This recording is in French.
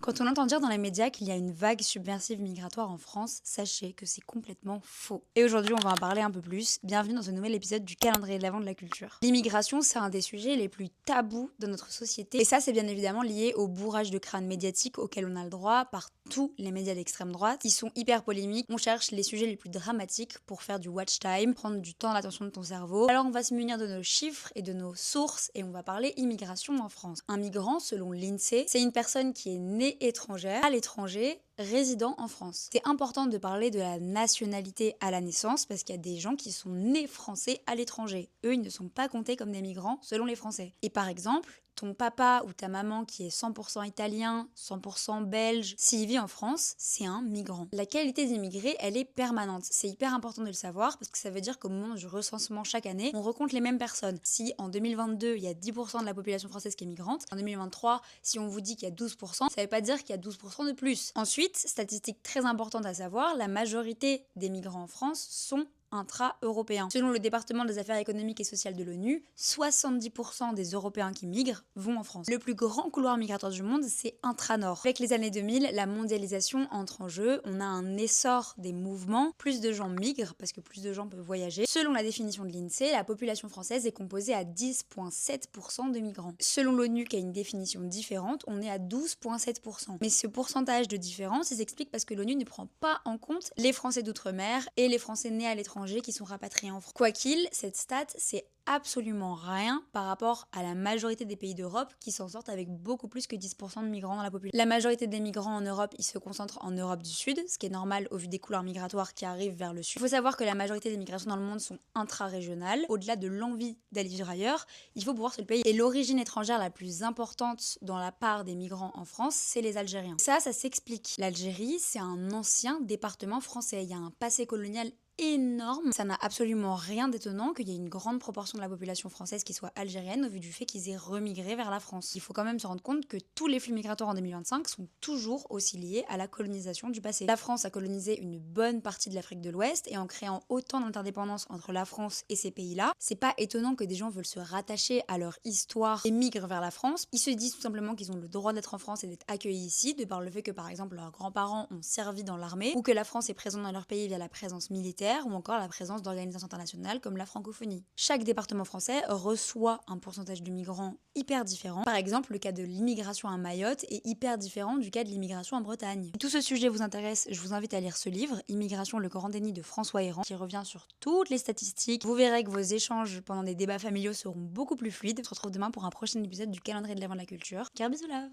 Quand on entend dire dans les médias qu'il y a une vague subversive migratoire en France, sachez que c'est complètement faux. Et aujourd'hui, on va en parler un peu plus. Bienvenue dans ce nouvel épisode du calendrier de l'Avent de la culture. L'immigration, c'est un des sujets les plus tabous de notre société. Et ça, c'est bien évidemment lié au bourrage de crâne médiatique auquel on a le droit par tous les médias d'extrême droite. Ils sont hyper polémiques. On cherche les sujets les plus dramatiques pour faire du watch time, prendre du temps, l'attention de ton cerveau. Alors on va se munir de nos chiffres et de nos sources et on va parler immigration en France. Un migrant, selon l'INSEE, c'est une personne qui est née étrangère, à l'étranger, résident en France. C'est important de parler de la nationalité à la naissance parce qu'il y a des gens qui sont nés français à l'étranger. Eux, ils ne sont pas comptés comme des migrants selon les Français. Et par exemple, ton papa ou ta maman qui est 100% italien, 100% belge, s'il vit en France, c'est un migrant. La qualité d'immigré, elle est permanente. C'est hyper important de le savoir parce que ça veut dire qu'au moment du recensement chaque année, on recompte les mêmes personnes. Si en 2022, il y a 10% de la population française qui est migrante, en 2023, si on vous dit qu'il y a 12%, ça veut pas dire qu'il y a 12% de plus. Ensuite, statistique très importante à savoir, la majorité des migrants en France sont intra-européens. Selon le département des affaires économiques et sociales de l'ONU, 70% des Européens qui migrent vont en France. Le plus grand couloir migratoire du monde, c'est intra-nord. Avec les années 2000, la mondialisation entre en jeu, on a un essor des mouvements, plus de gens migrent parce que plus de gens peuvent voyager. Selon la définition de l'INSEE, la population française est composée à 10,7% de migrants. Selon l'ONU, qui a une définition différente, on est à 12,7%. Mais ce pourcentage de différence, il s'explique parce que l'ONU ne prend pas en compte les Français d'outre-mer et les Français nés à l'étranger qui sont rapatriés en France. Quoi qu'il, cette stat, c'est absolument rien par rapport à la majorité des pays d'Europe qui s'en sortent avec beaucoup plus que 10% de migrants dans la population. La majorité des migrants en Europe, ils se concentrent en Europe du Sud, ce qui est normal au vu des couloirs migratoires qui arrivent vers le Sud. Il faut savoir que la majorité des migrations dans le monde sont intra-régionales. Au-delà de l'envie d'aller vivre ailleurs, il faut pouvoir se le payer. Et l'origine étrangère la plus importante dans la part des migrants en France, c'est les Algériens. Ça s'explique. L'Algérie, c'est un ancien département français. Il y a un passé colonial énorme. Ça n'a absolument rien d'étonnant qu'il y ait une grande proportion de la population française qui soit algérienne au vu du fait qu'ils aient remigré vers la France. Il faut quand même se rendre compte que tous les flux migratoires en 2025 sont toujours aussi liés à la colonisation du passé. La France a colonisé une bonne partie de l'Afrique de l'Ouest et en créant autant d'interdépendance entre la France et ces pays-là, c'est pas étonnant que des gens veulent se rattacher à leur histoire et migrent vers la France. Ils se disent tout simplement qu'ils ont le droit d'être en France et d'être accueillis ici, de par le fait que par exemple leurs grands-parents ont servi dans l'armée ou que la France est présente dans leur pays via la présence militaire ou encore la présence d'organisations internationales comme la francophonie. Chaque département français reçoit un pourcentage de migrants hyper différent. Par exemple, le cas de l'immigration à Mayotte est hyper différent du cas de l'immigration en Bretagne. Si tout ce sujet vous intéresse, je vous invite à lire ce livre, Immigration, le grand déni de François Héran, qui revient sur toutes les statistiques. Vous verrez que vos échanges pendant des débats familiaux seront beaucoup plus fluides. On se retrouve demain pour un prochain épisode du calendrier de l'Avent de la culture. Car bisous love.